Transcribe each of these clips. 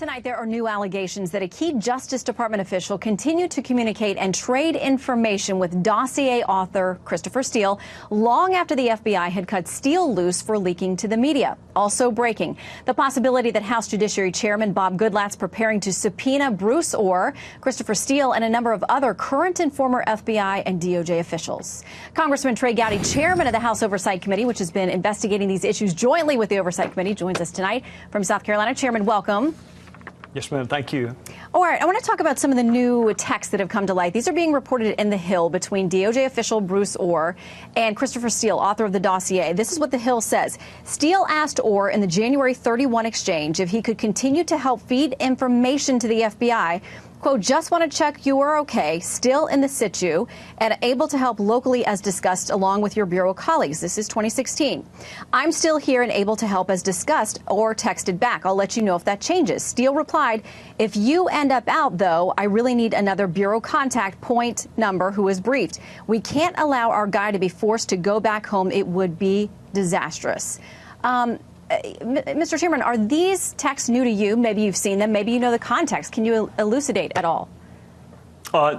Tonight, there are new allegations that a key Justice Department official continued to communicate and trade information with dossier author Christopher Steele long after the FBI had cut Steele loose for leaking to the media. Also breaking, the possibility that House Judiciary Chairman Bob Goodlatte's preparing to subpoena Bruce Ohr, Christopher Steele, and a number of other current and former FBI and DOJ officials. Congressman Trey Gowdy, chairman of the House Oversight Committee, which has been investigating these issues jointly with the Oversight Committee, joins us tonight from South Carolina. Chairman, welcome. Yes, ma'am. Thank you. All right. I want to talk about some of the new texts that have come to light. These are being reported in The Hill between DOJ official Bruce Ohr and Christopher Steele, author of the dossier. This is what The Hill says. Steele asked Ohr in the January 31 exchange if he could continue to help feed information to the FBI. Quote, just want to check you are okay, still in the situ, and able to help locally as discussed along with your Bureau colleagues. This is 2016. I'm still here and able to help as discussed, or texted back. I'll let you know if that changes. Steele replied, if you end up out, though, I really need another Bureau contact point number who is briefed. We can't allow our guy to be forced to go back home. It would be disastrous. Mr. Chairman, are these texts new to you? Maybe you've seen them. Maybe you know the context. Can you elucidate at all?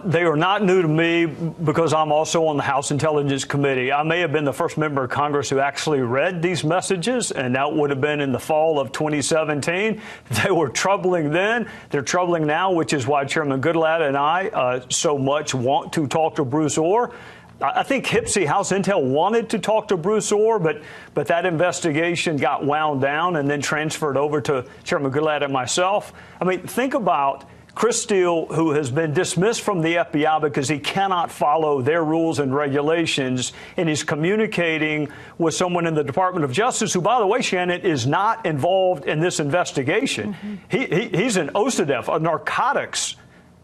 They are not new to me because I'm also on the House Intelligence Committee. I may have been the first member of Congress who actually read these messages, and that would have been in the fall of 2017. They were troubling then. They're troubling now, which is why Chairman Goodlatte and I so much want to talk to Bruce Ohr. I think HIPSI, House Intel, wanted to talk to Bruce Ohr, but that investigation got wound down and then transferred over to Chairman Goodlatte and myself. I mean, think about Chris Steele, who has been dismissed from the FBI because he cannot follow their rules and regulations, and he's communicating with someone in the Department of Justice who, by the way, Shannon, is not involved in this investigation. He's an OCDETF, a narcotics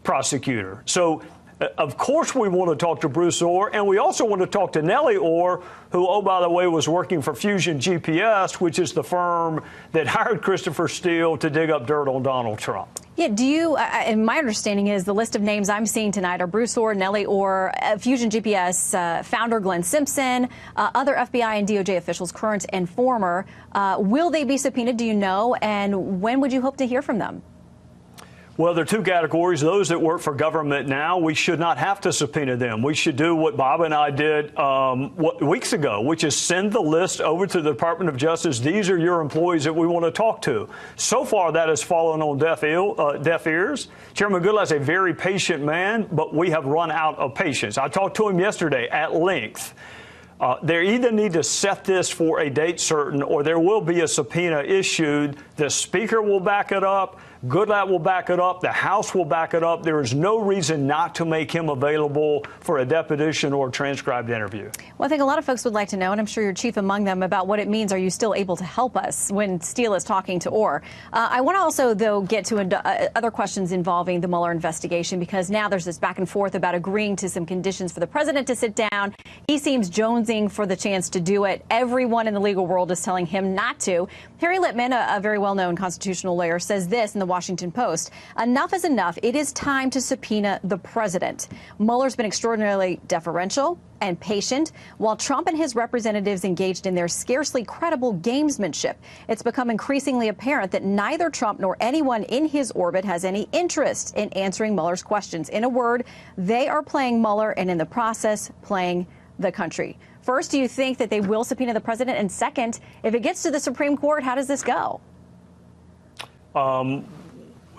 prosecutor. So of course, we want to talk to Bruce Ohr, and we also want to talk to Nellie Ohr, who, oh, by the way, was working for Fusion GPS, which is the firm that hired Christopher Steele to dig up dirt on Donald Trump. Yeah, do you, and my understanding is the list of names I'm seeing tonight are Bruce Ohr, Nellie Ohr, Fusion GPS founder Glenn Simpson, other FBI and DOJ officials, current and former. Will they be subpoenaed, do you know, and when would you hope to hear from them? Well, there are two categories. Those that work for government now, we should not have to subpoena them. We should do what Bob and I did weeks ago, which is send the list over to the Department of Justice. These are your employees that we want to talk to. So far, that has fallen on deaf ears. Chairman Goodlatte's a very patient man, but we have run out of patience. I talked to him yesterday at length. They either need to set this for a date certain or there will be a subpoena issued. The Speaker will back it up. Goodlatte will back it up. The House will back it up. There is no reason not to make him available for a deposition or transcribed interview. Well, I think a lot of folks would like to know, and I'm sure you're chief among them, about what it means. Are you still able to help us when Steele is talking to Ohr? I want to also, though, get to other questions involving the Mueller investigation, because now there's this back and forth about agreeing to some conditions for the president to sit down. He seems jonesing for the chance to do it. Everyone in the legal world is telling him not to. Harry Littman, a very well-known constitutional lawyer, says this in the Washington Post: enough is enough. It is time to subpoena the president. Mueller's been extraordinarily deferential and patient, while Trump and his representatives engaged in their scarcely credible gamesmanship. It's become increasingly apparent that neither Trump nor anyone in his orbit has any interest in answering Mueller's questions. In a word, they are playing Mueller and in the process playing the country. First, do you think that they will subpoena the president? And second, if it gets to the Supreme Court, how does this go?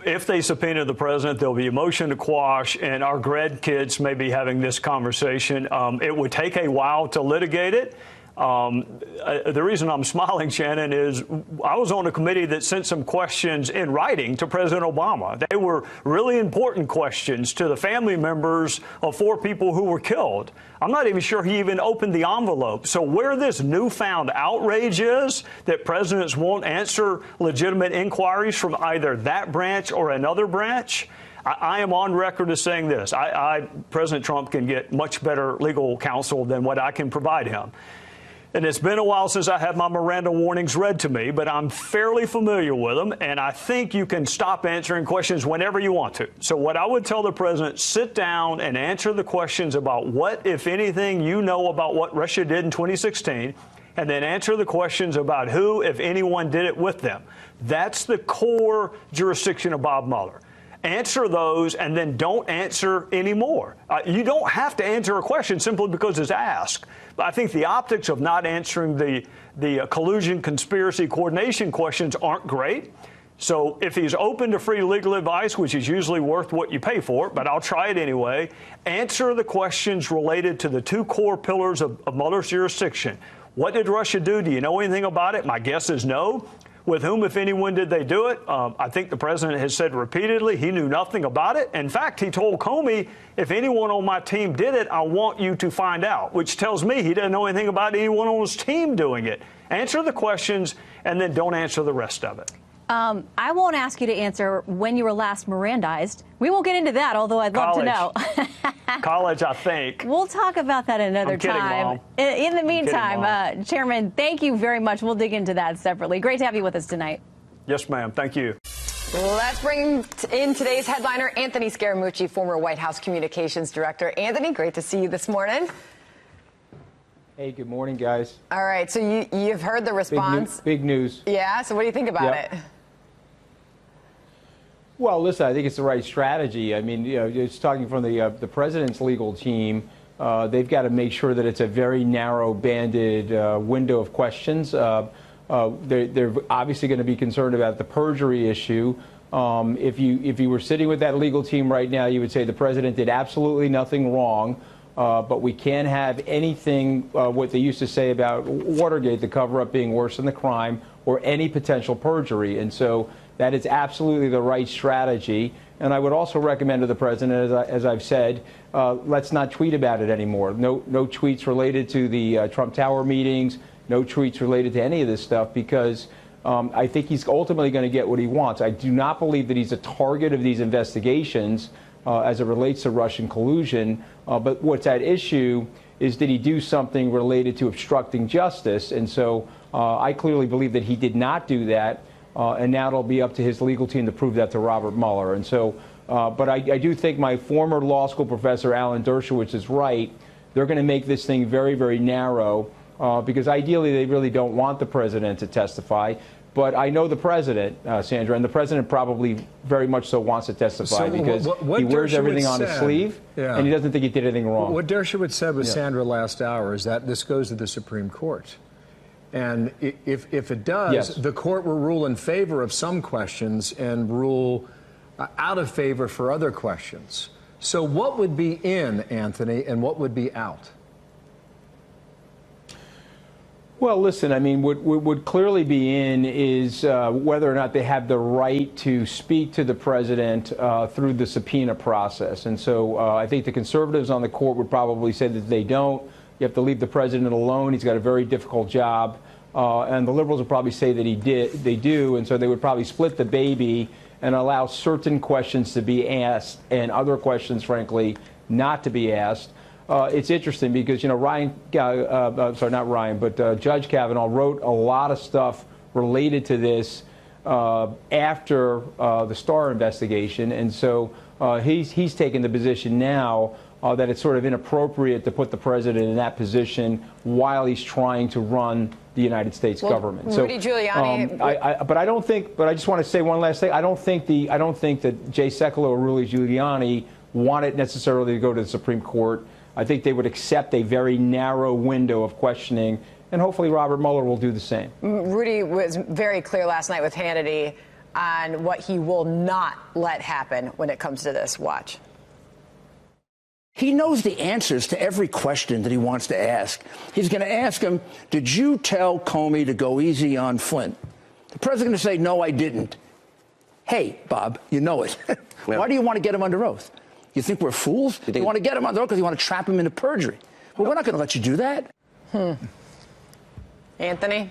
If they subpoena the president, there'll be a motion to quash, and our grandkids may be having this conversation. It would take a while to litigate it. The reason I'm smiling, Shannon, is I was on a committee that sent some questions in writing to President Obama. They were really important questions to the family members of 4 people who were killed. I'm not even sure he even opened the envelope. So where this newfound outrage is that presidents won't answer legitimate inquiries from either that branch or another branch, I am on record as saying this. President Trump can get much better legal counsel than what I can provide him. And it's been a while since I had my Miranda warnings read to me, but I'm fairly familiar with them, and I think you can stop answering questions whenever you want to. So what I would tell the president, sit down and answer the questions about what, if anything, you know about what Russia did in 2016. and then answer the questions about who, if anyone, did it with them. That's the core jurisdiction of Bob Mueller. Answer those and then don't answer anymore. You don't have to answer a question simply because it's asked. But I think the optics of not answering the collusion, conspiracy, coordination questions aren't great. So if he's open to free legal advice, which is usually worth what you pay for, but I'll try it anyway, answer the questions related to the two core pillars of Mueller's jurisdiction. What did Russia do? Do you know anything about it? My guess is no. With whom, if anyone, did they do it? I think the president has said repeatedly he knew nothing about it. In fact, he told Comey, if anyone on my team did it, I want you to find out, which tells me he doesn't know anything about anyone on his team doing it. Answer the questions and then don't answer the rest of it. I won't ask you to answer when you were last Mirandized. We won't get into that, although I'd love to know. College, I think. We'll talk about that another time. Mom. In the meantime, Chairman, thank you very much. We'll dig into that separately. Great to have you with us tonight. Yes, ma'am. Thank you. Let's bring in today's headliner, Anthony Scaramucci, former White House Communications Director. Anthony, great to see you this morning. Hey, good morning, guys. All right, so you've heard the response. Big news. Yeah, so what do you think about it? Well, listen, I think it's the right strategy. I mean, just talking from the president's legal team, they've got to make sure that it's a very narrow-banded window of questions. They're obviously going to be concerned about the perjury issue. If you were sitting with that legal team right now, you would say the president did absolutely nothing wrong. But we can't have anything, what they used to say about Watergate, the cover-up being worse than the crime, or any potential perjury. And so that is absolutely the right strategy. And I would also recommend to the president, as I've said, let's not tweet about it anymore. No tweets related to the Trump Tower meetings, no tweets related to any of this stuff, because I think he's ultimately going to get what he wants. I do not believe that he's a target of these investigations as it relates to Russian collusion. But what's at issue is, did he do something related to obstructing justice? And so I clearly believe that he did not do that. And now it'll be up to his legal team to prove that to Robert Mueller. And so, but I do think my former law school professor, Alan Dershowitz, is right. They're going to make this thing very, very narrow because ideally they really don't want the president to testify. But I know the president, Sandra, and the president probably very much so wants to testify because he wears everything on his sleeve, and he doesn't think he did anything wrong. What Dershowitz said with Sandra last hour is that this goes to the Supreme Court. And if it does, the court will rule in favor of some questions and rule out of favor for other questions. So what would be in, Anthony, and what would be out? Well, listen, I mean, what would clearly be in is whether or not they have the right to speak to the president through the subpoena process. And so I think the conservatives on the court would probably say that they don't. You have to leave the president alone. He's got a very difficult job. And the liberals would probably say that they do. And so they would probably split the baby and allow certain questions to be asked and other questions, frankly, not to be asked. It's interesting because, Judge Kavanaugh wrote a lot of stuff related to this after the Starr investigation. And so he's taken the position now that it's sort of inappropriate to put the president in that position while he's trying to run the United States government. Rudy Giuliani. But I don't think. But I just want to say one last thing. I don't think that Jay Sekulow or Rudy Giuliani want it necessarily to go to the Supreme Court. I think they would accept a very narrow window of questioning, and hopefully Robert Mueller will do the same. Rudy was very clear last night with Hannity on what he will not let happen when it comes to this. Watch. He knows the answers to every question that he wants to ask. He's going to ask him, did you tell Comey to go easy on Flynn? The president's going to say, no, I didn't. Hey, Bob, you know it. Why do you want to get him under oath? You think we're fools? You want to get him under oath because you want to trap him into perjury. Well, we're not going to let you do that. Anthony?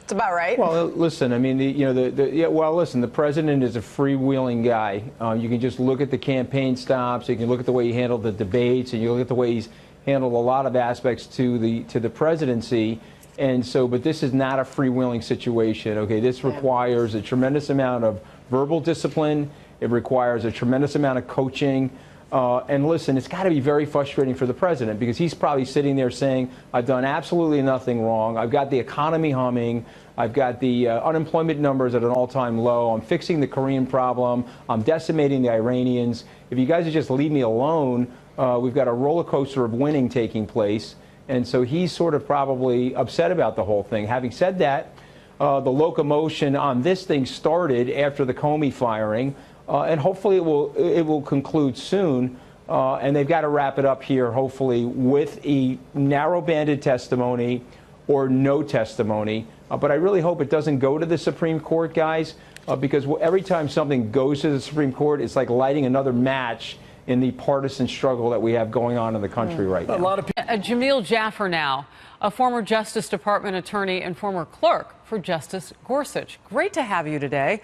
It's about right. Well, listen, I mean, the president is a freewheeling guy. You can just look at the campaign stops. You can look at the way he handled the debates, and you look at the way he's handled a lot of aspects to the presidency. And so, but this is not a freewheeling situation. Okay, this requires a tremendous amount of verbal discipline. It requires a tremendous amount of coaching. And listen, it's got to be very frustrating for the president because he's probably sitting there saying, I've done absolutely nothing wrong. I've got the economy humming. I've got the unemployment numbers at an all-time low. I'm fixing the Korean problem. I'm decimating the Iranians. If you guys would just leave me alone, we've got a roller coaster of winning taking place. And so he's sort of probably upset about the whole thing. Having said that, the locomotion on this thing started after the Comey firing. And hopefully it will conclude soon. And they've got to wrap it up here, hopefully, with a narrow-banded testimony or no testimony. But I really hope it doesn't go to the Supreme Court, guys, because every time something goes to the Supreme Court, it's like lighting another match in the partisan struggle that we have going on in the country right now. A lot of people. Jamil Jaffer now, a former Justice Department attorney and former clerk for Justice Gorsuch. Great to have you today.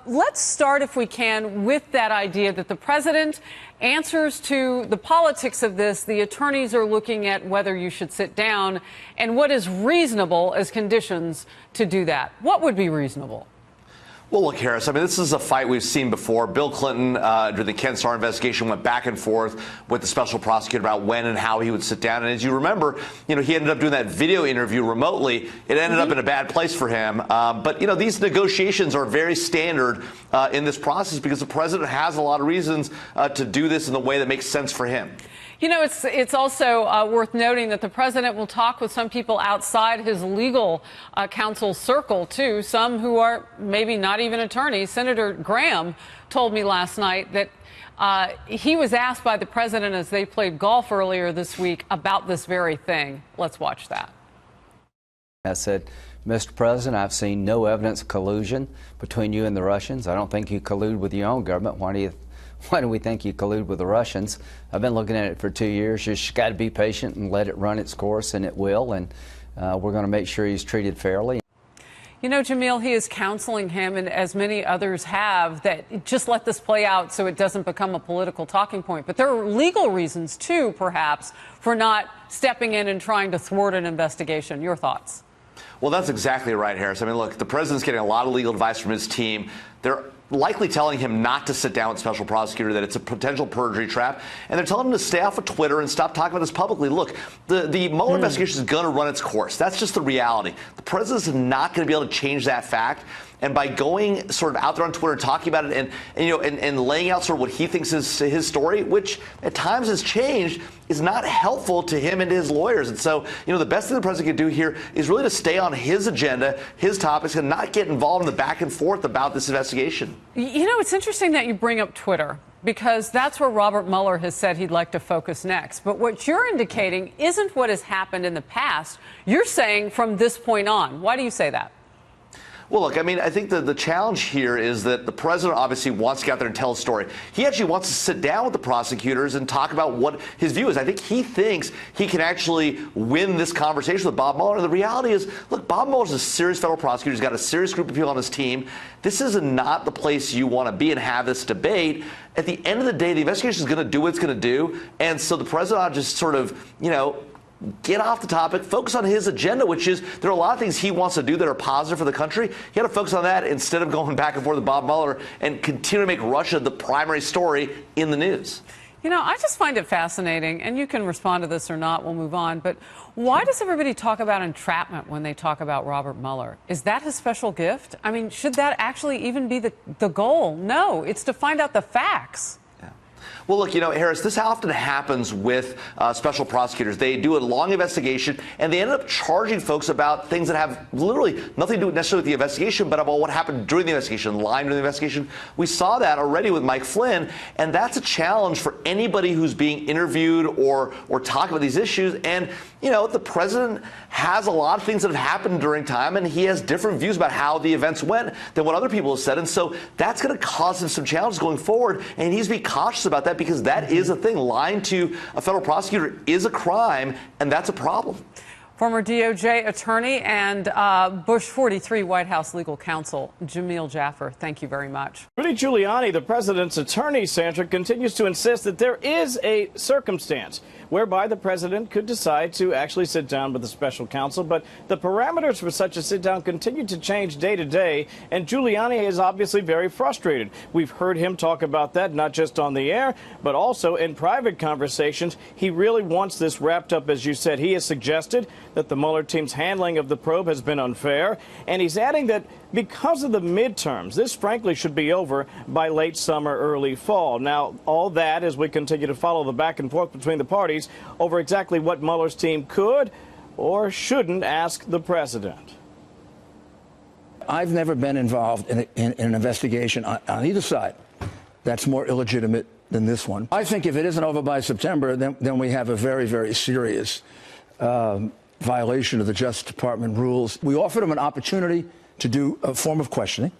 Let's start, if we can, with that idea that the president answers to the politics of this. The attorneys are looking at whether you should sit down and what is reasonable as conditions to do that. What would be reasonable? Well, look, Harris, I mean, this is a fight we've seen before. Bill Clinton, during the Ken Starr investigation, went back and forth with the special prosecutor about when and how he would sit down. And as you remember, he ended up doing that video interview remotely. It ended up in a bad place for him. But, these negotiations are very standard in this process because the president has a lot of reasons to do this in the way that makes sense for him. It's also worth noting that the president will talk with some people outside his legal counsel circle, too, some who are maybe not even attorneys. Senator Graham told me last night that he was asked by the president as they played golf earlier this week about this very thing. Let's watch that. I said, Mr. President, I've seen no evidence of collusion between you and the Russians. I don't think you collude with your own government. Why do we think you collude with the Russians? I've been looking at it for 2 years. You just got to be patient and let it run its course, and it will. And we're going to make sure he's treated fairly. Jamil, he is counseling him, and as many others have, that just let this play out so it doesn't become a political talking point. But there are legal reasons, too, perhaps, for not stepping in and trying to thwart an investigation. Your thoughts? Well, that's exactly right, Harris. I mean, look, the president's getting a lot of legal advice from his team. They're likely telling him not to sit down with the special prosecutor, that it's a potential perjury trap. And they're telling him to stay off of Twitter and stop talking about this publicly. Look, the Mueller investigation is going to run its course. That's just the reality. The president's not going to be able to change that fact. And by going sort of out there on Twitter, talking about it and laying out sort of what he thinks is his story, which at times has changed, is not helpful to him and to his lawyers. And so, the best thing the president can do here is really to stay on his agenda, his topics, and not get involved in the back and forth about this investigation. It's interesting that you bring up Twitter, because that's where Robert Mueller has said he'd like to focus next. But what you're indicating isn't what has happened in the past. You're saying from this point on. Why do you say that? Well, look, I mean, I think the challenge here is that the president obviously wants to get out there and tell a story. He actually wants to sit down with the prosecutors and talk about what his view is. I think he thinks he can actually win this conversation with Bob Mueller. And the reality is, look, Bob Mueller is a serious federal prosecutor. He's got a serious group of people on his team. This is not the place you want to be and have this debate. At the end of the day, the investigation is going to do what it's going to do. And so the president ought to just sort of, get off the topic, focus on his agenda, which is there are a lot of things he wants to do that are positive for the country. He got to focus on that instead of going back and forth with Bob Mueller and continue to make Russia the primary story in the news. I just find it fascinating, and you can respond to this or not, we'll move on, but why does everybody talk about entrapment when they talk about Robert Mueller? Is that his special gift? I mean, should that actually even be the goal? No, it's to find out the facts. Well, look, Harris, this often happens with special prosecutors. They do a long investigation, and they end up charging folks about things that have literally nothing to do necessarily with the investigation, but about what happened during the investigation, lying during the investigation. We saw that already with Mike Flynn, and that's a challenge for anybody who's being interviewed or talking about these issues. And, the president has a lot of things that have happened during time, and he has different views about how the events went than what other people have said. And so that's going to cause him some challenges going forward, and he needs to be cautious about that because that is a thing. Lying to a federal prosecutor is a crime, and that's a problem. Former DOJ attorney and Bush 43 White House legal counsel, Jamil Jaffer, thank you very much. Rudy Giuliani, the president's attorney, Sandra, continues to insist that there is a circumstance whereby the president could decide to actually sit down with the special counsel. But the parameters for such a sit-down continue to change day to day, and Giuliani is obviously very frustrated. We've heard him talk about that, not just on the air, but also in private conversations. He really wants this wrapped up, as you said. He has suggested that the Mueller team's handling of the probe has been unfair, and he's adding that because of the midterms, this frankly should be over by late summer, early fall. Now, all that as we continue to follow the back and forth between the parties over exactly what Mueller's team could or shouldn't ask the president. I've never been involved in an investigation on either side that's more illegitimate than this one. I think if it isn't over by September, then we have a very, very serious violation of the Justice Department rules. We offered him an opportunity to do a form of questioning.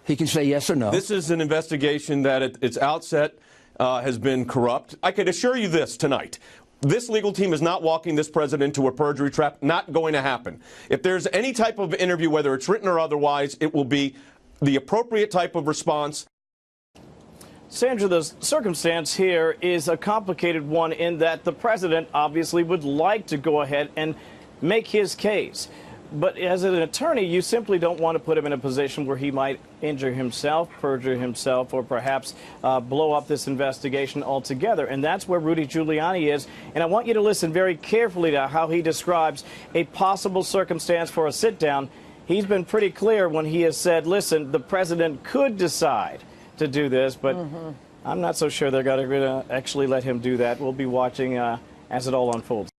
He can say yes or no. This is an investigation that at its outset has been corrupt. I can assure you this tonight. This legal team is not walking this president into a perjury trap. Not going to happen. If there's any type of interview, whether it's written or otherwise, it will be the appropriate type of response. Sandra, the circumstance here is a complicated one in that the president obviously would like to go ahead and make his case. But as an attorney, you simply don't want to put him in a position where he might injure himself, perjure himself, or perhaps blow up this investigation altogether. And that's where Rudy Giuliani is. And I want you to listen very carefully to how he describes a possible circumstance for a sit-down. He's been pretty clear when he has said, listen, the president could decide to do this, but I'm not so sure they're going to actually let him do that. We'll be watching as it all unfolds.